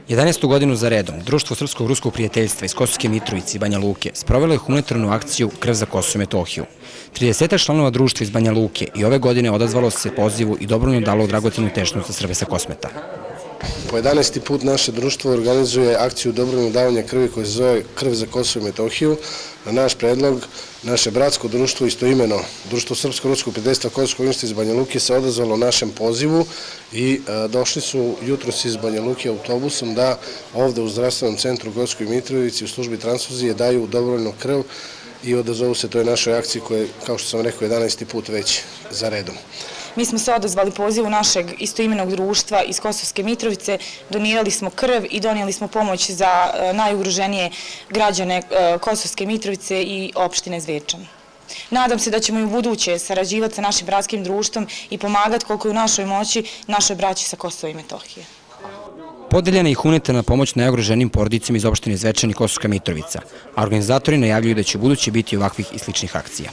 11. godinu za redom, Društvo Srpsko-ruskog prijateljstva iz Kosovske Mitrovice i Banja Luke sprovelo je humanitarnu akciju Krv za Kosovo i Metohiju. 30 članova društva iz Banja Luke i ove godine odazvalo se pozivu i dobrovoljno dalo dragocenu tečnost za Srbe sa Kosmeta. Po 11. put naše društvo organizuje akciju dobrovoljnog davanja krvi koja se zove Krv za Kosovo i Metohiju. Na naš predlog, naše bratsko društvo, istoimeno Društvo Srpsko-ruskog prijateljstva Kosovskog Mitrovice iz Banja Luke se odazvalo našem pozivu i došli su jutros iz Banja Luke autobusom da ovde u zdravstvenom centru u Kosovskoj Mitrovici u službi transfuzije daju dobrovoljnu krv i odazovu se toj našoj akciji koja je, kao što sam rekao, 11. put već za redom. Mi smo se odazvali pozivu našeg istoimenog društva iz Kosovske Mitrovice, donirali smo krv i donijeli smo pomoć za najugroženije građane Kosovske Mitrovice i opštine Zvečan. Nadam se da ćemo i u buduće sarađivati sa našim bratskim društvom i pomagati koliko je u našoj moći našoj braći sa Kosova i Metohije. Podeljena je i humanitarna pomoć najugroženijim porodicama iz opštine Zvečan i Kosovska Mitrovica, a organizatori najavljuju da će u buduće biti ovakvih i sličnih akcija.